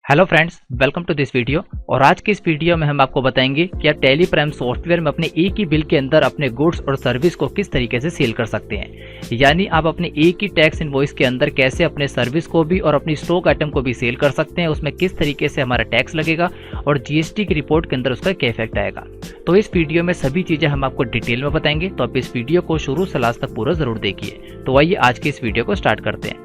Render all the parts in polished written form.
Hello friends, welcome to this video. और आज की इस वीडियो में हम आपको बताएंगे कि आप टैली प्राइम सॉफ्टवेयर में अपने एक ही बिल के अंदर अपने गुड्स और सर्विस को किस तरीके से सेल कर सकते हैं। यानी आप अपने एक ही टैक्स इनवॉइस के अंदर कैसे अपने सर्विस को भी और अपनी स्टॉक आइटम को भी सेल कर सकते हैं, उसमें किस तरीके से हमारा टैक्स लगेगा और जीएसटी की रिपोर्ट के अंदर उसका क्या इफेक्ट आएगा। तो इस वीडियो में सभी चीजें हम आपको डिटेल में बताएंगे, तो आप इस वीडियो को शुरू से लास्ट तक पूरा जरूर देखिए। तो आइए आज की इस वीडियो को स्टार्ट करते हैं।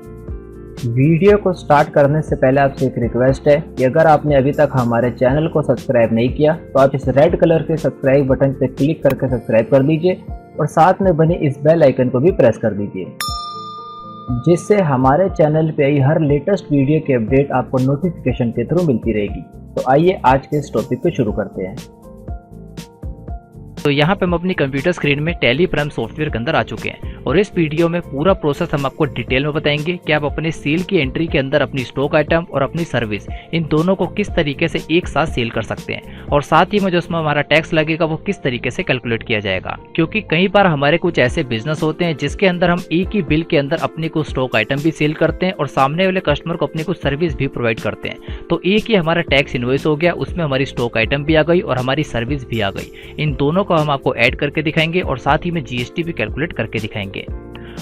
वीडियो को स्टार्ट करने से पहले आपसे एक रिक्वेस्ट है कि अगर आपने अभी तक हमारे चैनल को सब्सक्राइब नहीं किया तो आप इस रेड कलर के सब्सक्राइब बटन पर क्लिक करके सब्सक्राइब कर दीजिए और साथ में बने इस बेल आइकन को भी प्रेस कर दीजिए, जिससे हमारे चैनल पे आई हर लेटेस्ट वीडियो की अपडेट आपको नोटिफिकेशन के थ्रू मिलती रहेगी। तो आइए आज के इस टॉपिक को शुरू करते हैं। तो यहाँ पे हम अपनी कंप्यूटर स्क्रीन में टैली प्राइम सॉफ्टवेयर के अंदर आ चुके हैं और इस वीडियो में पूरा प्रोसेस हम आपको डिटेल में बताएंगे कि आप अपने सेल की एंट्री के अंदर अपनी स्टॉक आइटम और अपनी सर्विस इन दोनों को किस तरीके से एक साथ सेल कर सकते हैं और साथ ही में जो उसमें हमारा टैक्स लगेगा वो किस तरीके से कैलकुलेट किया जाएगा। क्योंकि कई बार हमारे कुछ ऐसे बिजनेस होते हैं जिसके अंदर हम एक ही बिल के अंदर अपनी कुछ स्टॉक आइटम भी सेल करते हैं और सामने वाले कस्टमर को अपनी कुछ सर्विस भी प्रोवाइड करते हैं। तो एक ही हमारा टैक्स इनवॉइस हो गया, उसमें हमारी स्टॉक आइटम भी आ गई और हमारी सर्विस भी आ गई। इन दोनों को हम आपको ऐड करके दिखाएंगे और साथ ही में जीएसटी भी कैलकुलेट करके दिखाएंगे।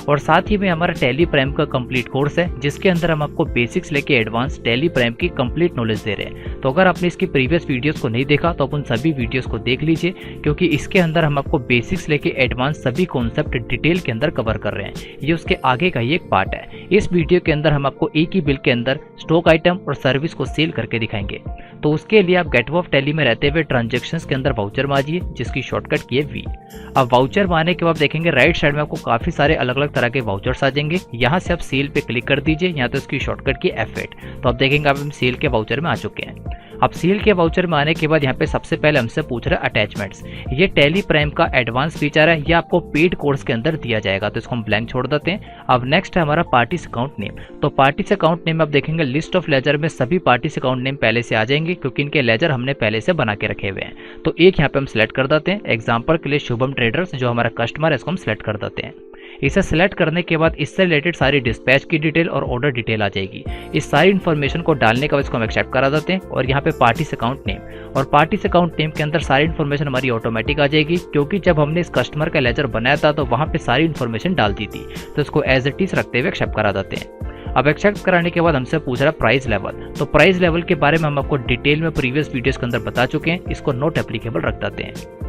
और साथ ही में हमारा टैली प्राइम का कंप्लीट कोर्स है जिसके अंदर हम आपको बेसिक्स लेके एडवांस टैली प्राइम की कंप्लीट नॉलेज दे रहे हैं। तो अगर आपने इसकी प्रीवियस वीडियोस को नहीं देखा तो आप उन सभी वीडियोस को देख लीजिए, क्योंकि इसके अंदर हम आपको बेसिक्स लेके एडवांस सभी कॉन्सेप्ट डिटेल के अंदर कवर कर रहे हैं। ये उसके आगे का ही एक पार्ट है। इस वीडियो के अंदर हम आपको एक ही बिल के अंदर स्टॉक आइटम और सर्विस को सेल करके दिखाएंगे। तो उसके लिए आप गेटवे ऑफ टैली में रहते हुए ट्रांजेक्शन्स के अंदर वाउचर में आइए, जिसकी शॉर्टकट की है वी। अब वाउचर में आने के बाद देखेंगे राइट साइड में आपको काफी सारे अलग अलग तरह के वाउचर्स आ जाएंगे। यहाँ से आप सेल पे क्लिक कर दीजिए, यहाँ तो इसकी शॉर्टकट की F8। तो आप देखेंगे आप हम सेल के वाउचर में आ चुके हैं। अब सेल के वाउचर में आने के बाद यहाँ पे सबसे पहले हमसे पूछ रहा है अटैचमेंट्स। ये टैली प्राइम का एडवांस फीचर है, ये आपको पेड कोर्स के अंदर दिया जाएगा, तो इसको हम ब्लैंक छोड़ देते हैं। अब नेक्स्ट है हमारा पार्टीज अकाउंट नेम। तो पार्टीज अकाउंट नेम में आप देखेंगे लिस्ट ऑफ लेजर में सभी पार्टीज अकाउंट नेम पहले से आ जाएंगे, क्योंकि इनके लेजर हमने पहले से बना के रखे हुए हैं। तो एक यहाँ पे हम सिलेक्ट कर देते हैं। एग्जाम्पल के लिए शुभम ट्रेडर्स जो हमारा कस्टमर है इसको हम सिलेक्ट कर देते हैं। इसे सिलेक्ट करने के बाद इससे रिलेटेड सारी डिस्पैच की डिटेल और ऑर्डर डिटेल आ जाएगी। इस सारी इन्फॉर्मेशन को डालने के बाद इसको हम एक्सेप्ट करा देते हैं और यहाँ पे पार्टीज अकाउंट नेम, और पार्टीज अकाउंट नेम के अंदर सारी इन्फॉर्मेशन हमारी ऑटोमेटिक आ जाएगी, क्योंकि जब हमने इस कस्टमर का लेजर बनाया था तो वहाँ पे सारी इन्फॉर्मेशन डाल दी थी। तो इसको एज इट इज रखते हुए एक्सेप्ट करा देते हैं। अब एक्सेप्ट कराने के बाद हमसे पूछ रहा है प्राइस लेवल। तो प्राइस लेवल के बारे में हम आपको डिटेल में प्रीवियस वीडियोस के अंदर बता चुके हैं, इसको नॉट एप्लीकेबल रख देते हैं।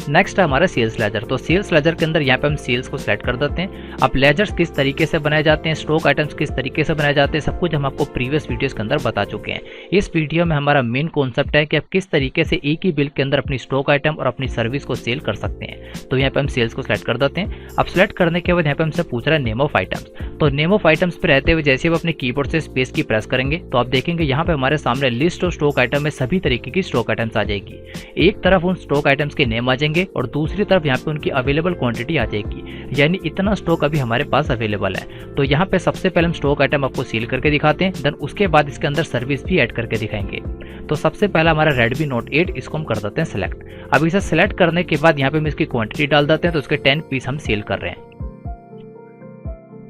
नेक्स्ट है हमारा सेल्स लेजर। तो सेल्स लेजर के अंदर यहाँ पे हम सेल्स को सिलेक्ट कर देते हैं। अब लेजर्स किस तरीके से बनाए जाते हैं, स्टॉक आइटम्स किस तरीके से बनाए जाते हैं, सब कुछ हम आपको प्रीवियस वीडियोस के अंदर बता चुके हैं। इस वीडियो में हमारा मेन कॉन्सेप्ट है कि आप किस तरीके से एक ही बिल के अंदर अपनी स्टॉक आइटम और अपनी सर्विस को सेल कर सकते हैं। तो यहाँ पे हम सेल्स को सिलेक्ट कर देते हैं। अब सिलेक्ट करने के बाद यहाँ पे हमसे पूछ रहा है नेम ऑफ आइटम्स। तो नेम ऑफ आइटम्स पे रहते हुए जैसे आप अपने कीबोर्ड से स्पेस की प्रेस करेंगे तो आप देखेंगे यहाँ पे हमारे सामने लिस्ट ऑफ स्टॉक आइटम में सभी तरीके की स्टॉक आइटम्स आ जाएगी। एक तरफ उन स्टॉक आइटम्स के नेम आ जाएंगे और दूसरी तरफ यहाँ पे उनकी अवेलेबल क्वांटिटी आ जाएगी, यानी इतना स्टॉक अभी हमारे पास अवेलेबल है। तो यहाँ पे सबसे पहले हम स्टॉक आइटम आपको सील करके दिखाते हैं, देन उसके बाद इसके अंदर सर्विस भी ऐड करके दिखाएंगे। तो सबसे पहला हमारा Redmi Note 8, इसको हम कर देते हैं सिलेक्ट। अब इसे सिलेक्ट करने के बाद यहाँ पे हम इसकी क्वांटिटी डाल देते हैं, तो उसके 10 पीस हम सेल कर रहे हैं।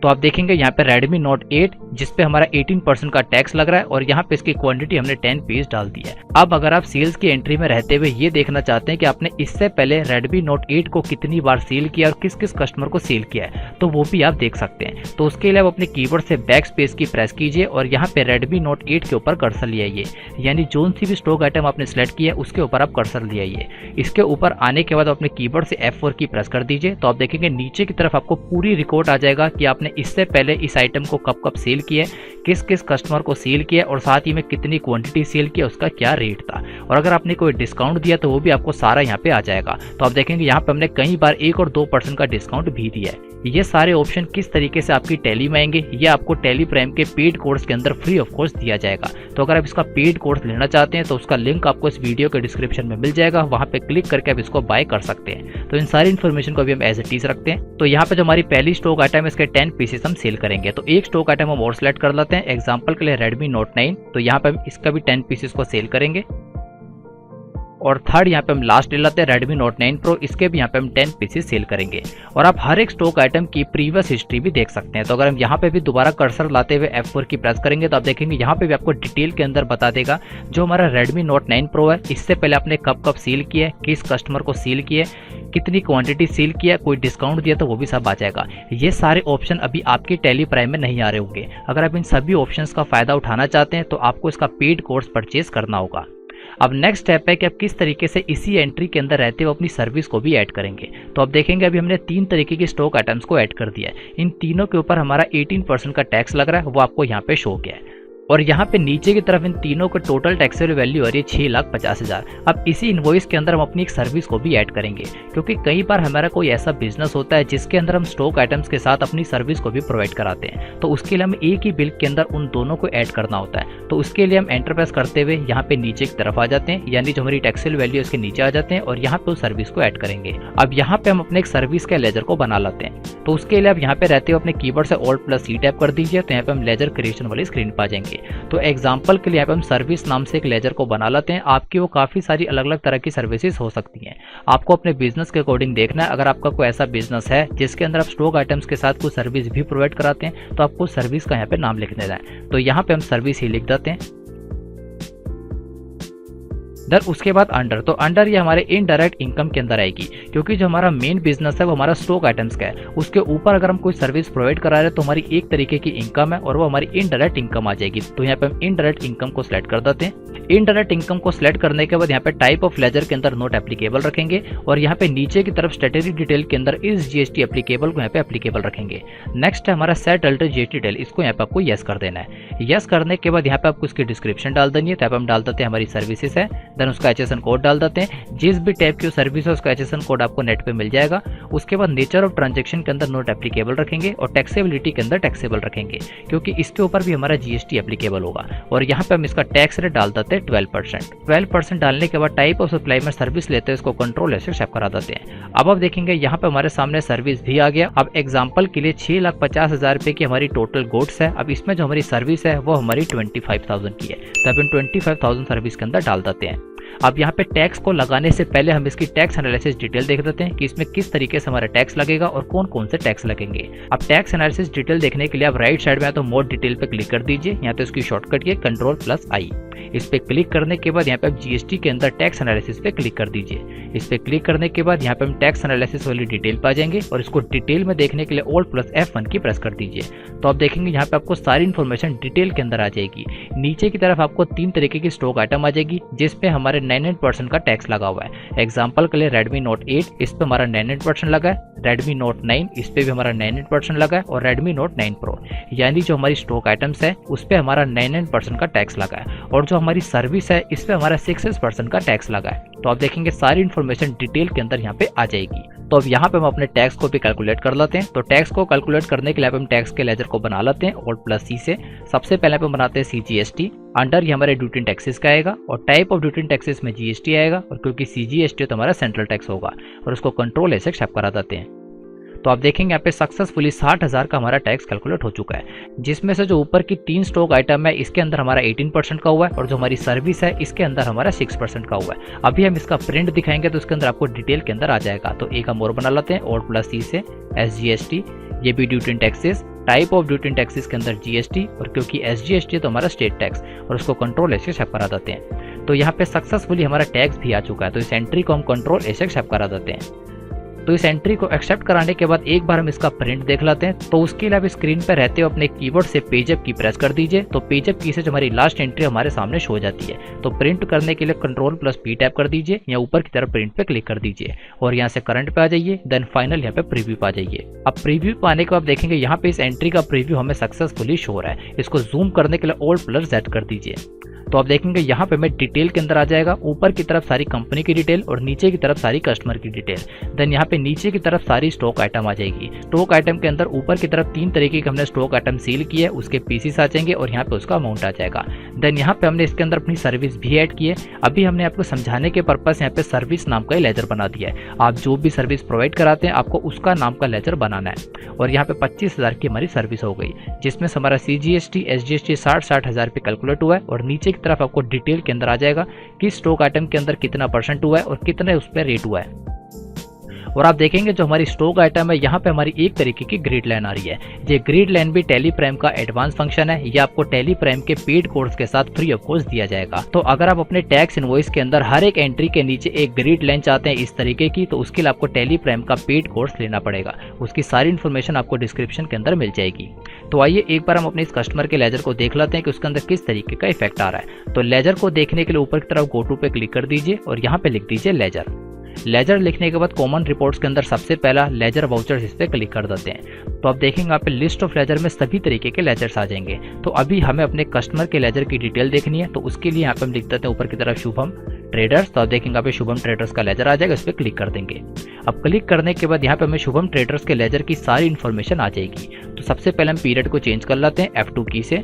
तो आप देखेंगे यहाँ पे Redmi Note 8 जिसपे हमारा 18% का टैक्स लग रहा है और यहाँ पे इसकी क्वांटिटी हमने 10 पीस डाल दी है। अब अगर आप सेल्स की एंट्री में रहते हुए ये देखना चाहते हैं कि आपने इससे पहले Redmi Note 8 को कितनी बार सेल किया और किस किस कस्टमर को सेल किया है, तो वो भी आप देख सकते हैं। तो उसके लिए आप अपने कीबोर्ड से बैक स्पेस की प्रेस कीजिए और यहाँ पे Redmi Note 8 के ऊपर कर्सर ले आइए, यानी जोन सी भी स्टॉक आइटम आपने सिलेक्ट किया है उसके ऊपर आप कर्सर ले आइए। इसके ऊपर आने के बाद अपने कीबोर्ड से F4 की प्रेस कर दीजिए। तो आप देखेंगे नीचे की तरफ आपको पूरी रिकॉर्ड आ जाएगा कि आपने इससे पहले इस आइटम को कब कब सेल किया, किस किस कस्टमर को सेल किया और साथ ही में कितनी क्वांटिटी सेल किया, उसका क्या रेट था, और अगर आपने कोई डिस्काउंट दिया तो वो भी आपको सारा यहाँ पे आ जाएगा। तो आप देखेंगे यहाँ पे हमने कई बार 1 और 2% का डिस्काउंट भी दिया है। ये सारे ऑप्शन किस तरीके से आपकी टैली में आएंगे, ये आपको टैली प्राइम के पेड कोर्स के अंदर फ्री ऑफ कॉस्ट दिया जाएगा। तो अगर आप इसका पेड कोर्स लेना चाहते हैं तो उसका लिंक आपको इस वीडियो के डिस्क्रिप्शन में मिल जाएगा, वहां पे क्लिक करके आप इसको बाय कर सकते हैं। तो इन सारी इन्फॉर्मेशन को भी हम एज इट इज रखते हैं। तो यहाँ पे जो हमारी पहली स्टॉक आइटम है इसके 10 पीसेस हम सेल करेंगे। तो एक स्टॉक आइटम हम और सिलेक्ट कर लेते हैं, एग्जाम्पल के लिए Redmi Note 9। तो यहाँ पे हम इसका भी 10 पीसेस को सेल करेंगे। और थर्ड यहाँ पे हम लास्ट ले लेते हैं Redmi Note 9 Pro, इसके भी यहाँ पे हम 10 पीसेस सेल करेंगे। और आप हर एक स्टॉक आइटम की प्रीवियस हिस्ट्री भी देख सकते हैं। तो अगर हम यहाँ पे भी दोबारा कर्सर लाते हुए F4 की प्रेस करेंगे तो आप देखेंगे यहाँ पे भी आपको डिटेल के अंदर बता देगा जो हमारा Redmi Note 9 Pro है, इससे पहले आपने कब कब सेल किया है, किस कस्टमर को सेल किया है, कितनी क्वांटिटी सेल किया, कोई डिस्काउंट दिया तो वो भी सब आ जाएगा। ये सारे ऑप्शन अभी आपके टेली प्राइम में नहीं आ रहे होंगे। अगर आप इन सभी ऑप्शंस का फायदा उठाना चाहते हैं तो आपको इसका पेड कोर्स परचेज करना होगा। अब नेक्स्ट स्टेप है कि आप किस तरीके से इसी एंट्री के अंदर रहते हुए अपनी सर्विस को भी ऐड करेंगे। तो आप देखेंगे अभी हमने 3 तरीके की स्टॉक आइटम्स को ऐड कर दिया है। इन तीनों के ऊपर हमारा 18% का टैक्स लग रहा है, वो आपको यहाँ पे शो किया है। और यहाँ पे नीचे की तरफ इन तीनों का टोटल टैक्सेबल वैल्यू आ रही है 6,50,000। अब इसी इनवॉइस के अंदर हम अपनी एक सर्विस को भी ऐड करेंगे, क्योंकि कई बार हमारा कोई ऐसा बिजनेस होता है जिसके अंदर हम स्टॉक आइटम्स के साथ अपनी सर्विस को भी प्रोवाइड कराते हैं। तो उसके लिए हम एक ही बिल के अंदर उन दोनों को ऐड करना होता है। तो उसके लिए हम एंटर प्रेस करते हुए यहाँ पे नीचे की तरफ आ जाते हैं, यानी जो हमारी टैक्सेबल वैल्यू है उसके नीचे आ जाते हैं और यहाँ पे उस सर्विस को ऐड करेंगे। अब यहाँ पे हम अपने एक सर्विस के लेजर को बना लेते हैं। तो उसके लिए आप यहाँ पे रहते हो अपने कीबोर्ड से Alt+C टैप कर दीजिए, तो यहाँ पे हम लेजर क्रिएशन वाली स्क्रीन पर आ जाएंगे। तो एग्जाम्पल के लिए यहाँ पे हम सर्विस नाम से एक लेजर को बना लेते हैं। आपकी वो काफ़ी सारी अलग अलग तरह की सर्विसेज हो सकती हैं, आपको अपने बिजनेस के अकॉर्डिंग देखना है। अगर आपका कोई ऐसा बिजनेस है जिसके अंदर आप स्टॉक आइटम्स के साथ कोई सर्विस भी प्रोवाइड कराते हैं तो आपको सर्विस का यहाँ पे नाम लिख देना है। तो यहाँ पे हम सर्विस ही लिख देते हैं। देन उसके बाद अंडर, तो अंडर ये हमारे इनडायरेक्ट इनकम के अंदर आएगी, क्योंकि जो हमारा मेन बिजनेस है वो हमारा स्टॉक आइटम्स का है। उसके ऊपर अगर हम कोई सर्विस प्रोवाइड करा रहे हैं तो हमारी एक तरीके की इनकम है और वो हमारी इनडायरेक्ट इनकम आ जाएगी। तो यहाँ पे हम इनडायरेक्ट इनकम को सिलेक्ट कर देते हैं। इनडायरेक्ट इनकम को सिलेक्ट करने के बाद यहाँ पे टाइप ऑफ लेजर के अंदर नॉट एप्लीकेबल रखेंगे और यहाँ पे नीचे की तरफ स्टैट्यूटरी डिटेल के अंदर इस जीएसटी एप्लीकेबल को यहाँ पे एप्लीकेबल रखेंगे। नेक्स्ट है हमारा सेट अल्टर जीएसटी डिटेल, इसको यहाँ पे आपको यस कर देना है। यस करने के बाद यहाँ पे आपको इसकी डिस्क्रिप्शन डाल देनी है। तो यहाँ पे हम डाल देते हैं हमारी सर्विसेज है, देन उसका HSN कोड डाल देते हैं। जिस भी टाइप की सर्विस है उसका HSN कोड आपको नेट पे मिल जाएगा। उसके बाद नेचर ऑफ ट्रांजैक्शन के अंदर नॉट एप्लीकेबल रखेंगे और टैक्सेबिलिटी के अंदर टैक्सेबल रखेंगे, क्योंकि इसके ऊपर भी हमारा जीएसटी एप्लीकेबल होगा। और यहाँ पे हम इसका टैक्स रेट डाल देते हैं 12%। डालने के बाद टाइप ऑफ सप्लाई में सर्विस लेते हैं, इसको कंट्रोल ऐसे सेव करा देते हैं। अब आप देखेंगे यहाँ पे हमारे सामने सर्विस भी आ गया। अब एग्जाम्पल के लिए 6,50,000 रुपए की हमारी टोटल गुड्स है। अब इसमें जो हमारी सर्विस है वो हमारी 25,000 की है। तो अब इन 25,000 सर्विस के अंदर डाल देते हैं। अब यहाँ पे टैक्स को लगाने से पहले हम इसकी टैक्स एनालिसिस डिटेल देख देते हैं कि इसमें किस तरीके से हमारा टैक्स लगेगा और कौन कौन से टैक्स लगेंगे। अब टैक्स एनालिसिस डिटेल देखने के लिए आप राइट साइड में या तो मोर डिटेल पे क्लिक कर दीजिए, यहाँ तो इसकी शॉर्टकट ये Ctrl+I। इस पे क्लिक करने के बाद यहाँ पे आप जीएसटी के अंदर टैक्स एनालिसिस पे क्लिक कर दीजिए। इस पे क्लिक करने के बाद यहाँ पे हम टैक्स एनालिसिस वाली डिटेल पे आ जाएंगे और इसको डिटेल में देखने के लिए Alt+F1 की प्रेस कर दीजिए। तो आप देखेंगे यहाँ पे आपको सारी इन्फॉर्मेशन डिटेल के अंदर आ जाएगी। नीचे की तरफ आपको 3 तरीके की स्टॉक आइटम आ जाएगी जिसपे हमारे 99% का टैक्स लगा हुआ है। एग्जाम्पल के लिए Redmi Note 8, इस पे हमारा 99% लगा है। Redmi Note 9, इस पे भी हमारा 99% लगा है। और Redmi Note 9 Pro, यानी जो हमारी स्टॉक आइटम्स है उस पे हमारा 99% का टैक्स लगा है। और जो हमारी सर्विस है इस पे हमारा 6% का टैक्स लगा है। तो आप देखेंगे सारी इन्फॉर्मेशन डिटेल के अंदर यहाँ पे आ जाएगी। तो अब यहाँ पे हम अपने टैक्स को भी कैलकुलेट कर लेते हैं। तो टैक्स को कैलकुलेट करने के लिए हम टैक्स के लेजर को बना लेते हैं Alt+C से। सबसे पहले हम बनाते हैं CGST। अंडर ये हमारे ड्यूटी टैक्सेस का आएगा और टाइप ऑफ ड्यूटी टैक्सेस में GST आएगा, और क्योंकि CGST तो हमारा सेंट्रल टैक्स होगा और उसको कंट्रोल ऐसे शेप करा देते हैं। तो आप देखेंगे यहाँ पे सक्सेसफुली 60,000 का हमारा टैक्स कैलकुलेट हो चुका है, जिसमें से जो ऊपर की 3 स्टॉक आइटम है इसके अंदर हमारा 18% का हुआ है और जो हमारी सर्विस है इसके अंदर हमारा 6% का हुआ है। अभी हम इसका प्रिंट दिखाएंगे तो उसके अंदर आपको डिटेल के अंदर आ जाएगा। तो एक हम और बना लेते हैं Alt+C से SGST, ये भी duty taxes, type of duty taxes के अंदर GST, और क्योंकि SGST तो हमारा स्टेट टैक्स और उसको कंट्रोल ऐसे शेप करा देते हैं। तो यहाँ पे सक्सेसफुली हमारा टैक्स भी आ चुका है। तो इस एंट्री को हम कंट्रोल ऐसे शेप करा देते हैं। तो इस एंट्री को एक्सेप्ट कराने के बाद एक बार हम इसका प्रिंट देख लेते हैं। तो उसके लिए आप स्क्रीन पर रहते हो अपने कीबोर्ड से पेजअप की प्रेस कर दीजिए। तो पेजअप की से जो हमारी लास्ट एंट्री हमारे सामने शो हो जाती है। तो प्रिंट करने के लिए Ctrl+P टैप कर दीजिए, या ऊपर की तरफ प्रिंट पे क्लिक कर दीजिए और यहाँ से करंट पे आ जाइए। देन फाइनल यहाँ पे प्रीव्यू पे आ जाइए। अब प्रीव्यू पे आने के बाद देखेंगे यहाँ पे इस एंट्री का प्रीव्यू हमें सक्सेसफुली शो हो रहा है। इसको जूम करने के लिए Alt+Z कर दीजिए। तो आप देखेंगे यहाँ पे हमें डिटेल के अंदर आ जाएगा। ऊपर की तरफ सारी कंपनी की डिटेल और नीचे की तरफ सारी कस्टमर की डिटेल। देन यहाँ पे नीचे की तरफ सारी स्टॉक आइटम आ जाएगी। स्टॉक आइटम के अंदर ऊपर की तरफ 3 तरीके के हमने स्टॉक आइटम सेल किए, उसके पीसेस आ जाएंगे और यहाँ पे उसका अमाउंट आ जाएगा। देन यहाँ पे हमने इसके अंदर अपनी सर्विस भी ऐड की है। अभी हमने आपको समझाने के पर्पस यहाँ पे सर्विस नाम का लेजर बना दिया है। आप जो भी सर्विस प्रोवाइड कराते हैं आपको उसका नाम का लेजर बनाना है। और यहाँ पे 25,000 की हमारी सर्विस हो गई, जिसमें हमारा CGST SGST 60,000 रुपये कैलकुलेट हुआ है और नीचे की की तरफ आपको डिटेल के अंदर आ जाएगा कि स्टॉक आइटम के अंदर कितना परसेंट हुआ है और कितने उस पर रेट हुआ है। और आप देखेंगे जो हमारी स्टॉक आइटम है यहाँ पे हमारी एक तरीके की ग्रिड लाइन आ रही है। ये ग्रिड लाइन भी टैली प्राइम का एडवांस फंक्शन है। ये आपको टैली प्राइम के पेड कोर्स के साथ फ्री ऑफ कॉस्ट दिया जाएगा। तो अगर आप अपने टैक्स इनवॉइस के अंदर हर एक एंट्री के नीचे एक ग्रिड लाइन चाहते हैं इस तरीके की, तो उसके लिए आपको टैली प्राइम का पेड कोर्स लेना पड़ेगा। उसकी सारी इन्फॉर्मेशन आपको डिस्क्रिप्शन के अंदर मिल जाएगी। तो आइए एक बार हम अपने इस कस्टमर के लेजर को देख लेते हैं कि उसके अंदर किस तरीके का इफेक्ट आ रहा है। तो लेजर को देखने के लिए ऊपर की तरफ गो टू पे क्लिक कर दीजिए और यहाँ पे लिख दीजिए लेजर। लेजर लिखने के बाद कॉमन रिपोर्ट्स के अंदर सबसे पहला लेजर वाउचर्स इस पे क्लिक कर देते हैं। तो आप देखेंगे यहाँ पे लिस्ट ऑफ लेजर में सभी तरीके के लेजर्स आ जाएंगे। तो अभी हमें अपने कस्टमर के लेजर की डिटेल देखनी है, तो उसके लिए यहाँ पे हम लिख देते हैं ऊपर की तरफ शुभम ट्रेडर्स। तो आप देखेंगे यहाँ पे शुभम ट्रेडर्स का लेजर आ जाएगा, इस पर क्लिक कर देंगे। अब क्लिक करने के बाद यहाँ पे हमें शुभम ट्रेडर्स के लेजर की सारी इन्फॉर्मेशन आ जाएगी। तो सबसे पहले हम पीरियड को चेंज कर लेते हैं F2 की से,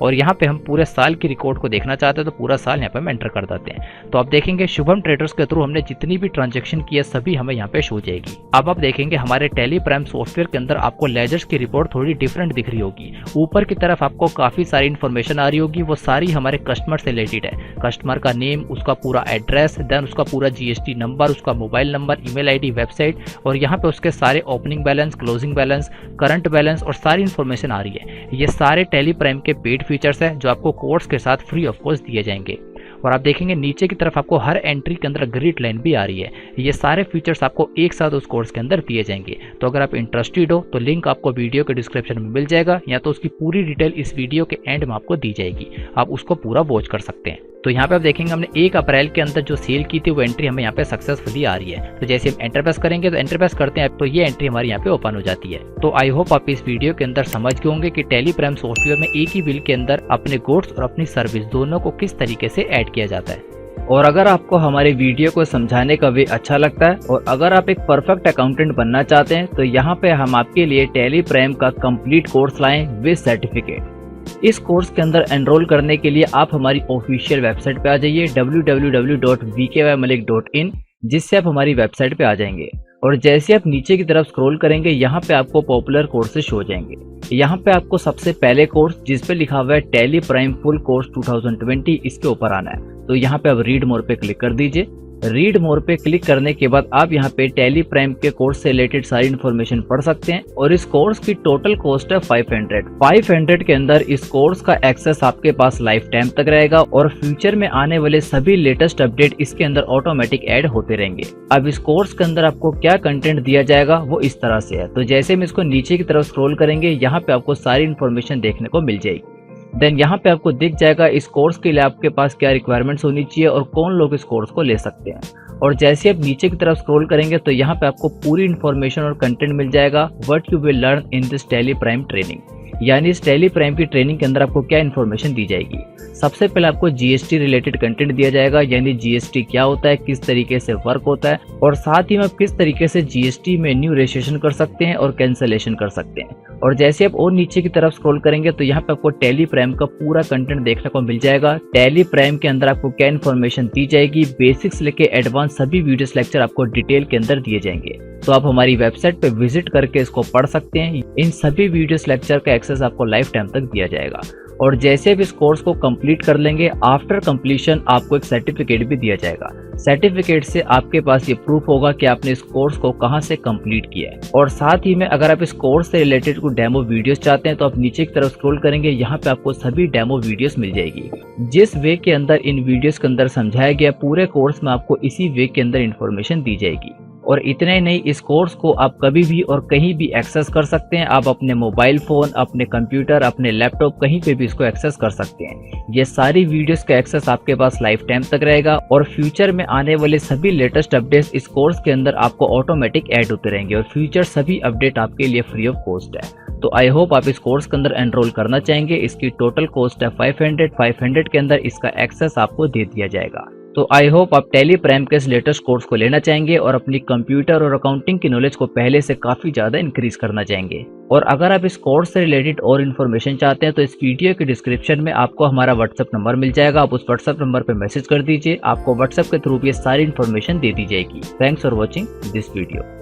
और यहाँ पे हम पूरे साल की रिकॉर्ड को देखना चाहते हैं तो पूरा साल यहाँ पे हम एंटर कर देते हैं। तो आप देखेंगे शुभम ट्रेडर्स के थ्रू हमने जितनी भी ट्रांजैक्शन की है सभी हमें यहाँ पे शो जाएगी। अब आप देखेंगे हमारे टैली प्राइम सॉफ्टवेयर के अंदर आपको लेजर्स की रिपोर्ट थोड़ी डिफरेंट दिख रही होगी। ऊपर की तरफ आपको काफी सारी इन्फॉर्मेशन आ रही होगी, वो सारी हमारे कस्टमर से रिलेटेड है। कस्टमर का नेम, उसका पूरा एड्रेस, देन उसका पूरा GST नंबर, उसका mobile number, email ID, website, और यहाँ पे उसके सारे opening balance, closing balance, current balance और सारी इन्फॉर्मेशन आ रही है। ये सारे टैली प्राइम के पेड फीचर्स है जो आपको कोर्स के साथ फ्री ऑफ कॉस्ट दिए जाएंगे। और आप देखेंगे नीचे की तरफ आपको हर एंट्री के अंदर ग्रिड लाइन भी आ रही है। ये सारे फीचर्स आपको एक साथ उस कोर्स के अंदर दिए जाएंगे। तो अगर आप इंटरेस्टेड हो तो लिंक आपको वीडियो के डिस्क्रिप्शन में मिल जाएगा, या तो उसकी पूरी डिटेल इस वीडियो के एंड में आपको दी जाएगी। आप उसको पूरा वॉच कर सकते हैं। तो यहाँ पे आप देखेंगे हमने 1 अप्रैल के अंदर जो सेल की थी वो एंट्री हमें यहाँ पे सक्सेसफुली आ रही है। तो जैसे हम एंटर प्रेस करेंगे तो एंटर प्रेस करते हैं तो ये एंट्री हमारी यहाँ पे ओपन हो जाती है। तो आई होप आप इस वीडियो के अंदर समझ गए होंगे कि टैली प्राइम सॉफ्टवेयर में एक ही बिल के अंदर अपने गुड्स और अपनी सर्विस दोनों को किस तरीके से ऐड किया जाता है। और अगर आपको हमारे वीडियो को समझाने का वे अच्छा लगता है और अगर आप एक परफेक्ट अकाउंटेंट बनना चाहते हैं तो यहाँ पे हम आपके लिए टैली प्राइम का कंप्लीट कोर्स लाएं विद सर्टिफिकेट। इस कोर्स के अंदर एनरोल करने के लिए आप हमारी ऑफिशियल वेबसाइट पे आ जाइए www.vkymalik.in, जिससे आप हमारी वेबसाइट पे आ जाएंगे। और जैसे आप नीचे की तरफ स्क्रॉल करेंगे यहाँ पे आपको पॉपुलर कोर्सेज शो जाएंगे। यहाँ पे आपको सबसे पहले कोर्स जिस पे लिखा हुआ है टैली प्राइम फुल कोर्स 2020, इसके ऊपर आना है। तो यहाँ पे आप रीड मोर पे क्लिक कर दीजिए। रीड मोर पे क्लिक करने के बाद आप यहाँ पे टैली प्राइम के कोर्स से रिलेटेड सारी इन्फॉर्मेशन पढ़ सकते हैं। और इस कोर्स की टोटल कॉस्ट है 500 के अंदर इस कोर्स का एक्सेस आपके पास लाइफ टाइम तक रहेगा और फ्यूचर में आने वाले सभी लेटेस्ट अपडेट इसके अंदर ऑटोमेटिक ऐड होते रहेंगे। अब इस कोर्स के अंदर आपको क्या कंटेंट दिया जाएगा वो इस तरह से है। तो जैसे हम इसको नीचे की तरफ स्क्रॉल करेंगे यहाँ पे आपको सारी इन्फॉर्मेशन देखने को मिल जाएगी। देन यहाँ पे आपको दिख जाएगा इस कोर्स के लिए आपके पास क्या रिक्वायरमेंट्स होनी चाहिए और कौन लोग इस कोर्स को ले सकते हैं। और जैसे आप नीचे की तरफ स्क्रॉल करेंगे तो यहाँ पे आपको पूरी इन्फॉर्मेशन और कंटेंट मिल जाएगा what you will learn in this tally prime training, यानी इस टैली प्राइम की ट्रेनिंग के अंदर आपको क्या इन्फॉर्मेशन दी जाएगी। सबसे पहले आपको GST रिलेटेड कंटेंट दिया जाएगा, यानी GST क्या होता है, किस तरीके से वर्क होता है, और साथ ही में आप किस तरीके से GST में न्यू रजिस्ट्रेशन कर सकते हैं और कैंसलेशन कर सकते हैं। और जैसे आप और नीचे की तरफ स्क्रॉल करेंगे तो यहाँ पे आपको टैली प्राइम का पूरा कंटेंट देखने को मिल जाएगा। टैली प्राइम के अंदर आपको क्या इन्फॉर्मेशन दी जाएगी, बेसिक्स लेके एडवांस सभी वीडियोस लेक्चर आपको डिटेल के अंदर दिए जाएंगे। तो आप हमारी वेबसाइट पे विजिट करके इसको पढ़ सकते हैं। इन सभी वीडियोस लेक्चर का एक्सेस आपको लाइफ टाइम तक दिया जाएगा। और जैसे भी इस कोर्स को कंप्लीट कर लेंगे, आफ्टर कंप्लीशन आपको एक सर्टिफिकेट भी दिया जाएगा। सर्टिफिकेट से आपके पास ये प्रूफ होगा कि आपने इस कोर्स को कहां से कंप्लीट किया है। और साथ ही में अगर आप इस कोर्स से रिलेटेड कुछ डेमो वीडियोस चाहते हैं तो आप नीचे की तरफ स्क्रॉल करेंगे, यहाँ पे आपको सभी डेमो वीडियोस मिल जाएगी। जिस वे के अंदर इन वीडियोस के अंदर समझाया गया पूरे कोर्स में आपको इसी वे के अंदर इन्फॉर्मेशन दी जाएगी। और इतना ही नहीं, इस कोर्स को आप कभी भी और कहीं भी एक्सेस कर सकते हैं। आप अपने मोबाइल फोन, अपने कंप्यूटर, अपने लैपटॉप कहीं पे भी इसको एक्सेस कर सकते हैं। ये सारी वीडियोस का एक्सेस आपके पास लाइफ टाइम तक रहेगा और फ्यूचर में आने वाले सभी लेटेस्ट अपडेट्स इस कोर्स के अंदर आपको ऑटोमेटिक ऐड होते रहेंगे और फ्यूचर सभी अपडेट आपके लिए फ्री ऑफ कॉस्ट है। तो आई होप आप इस कोर्स के अंदर एनरोल करना चाहेंगे। इसकी टोटल कॉस्ट है 500 के अंदर इसका एक्सेस आपको दे दिया जाएगा। तो आई होप आप टैली प्राइम के इस लेटेस्ट कोर्स को लेना चाहेंगे और अपनी कंप्यूटर और अकाउंटिंग की नॉलेज को पहले से काफी ज्यादा इंक्रीज करना चाहेंगे। और अगर आप इस कोर्स से रिलेटेड और इन्फॉर्मेशन चाहते हैं तो इस वीडियो के डिस्क्रिप्शन में आपको हमारा व्हाट्सएप नंबर मिल जाएगा। आप उस व्हाट्सएप नंबर पर मैसेज कर दीजिए, आपको व्हाट्सएप के थ्रू ये सारी इन्फॉर्मेशन दे दी जाएगी। Thanks for watching this video.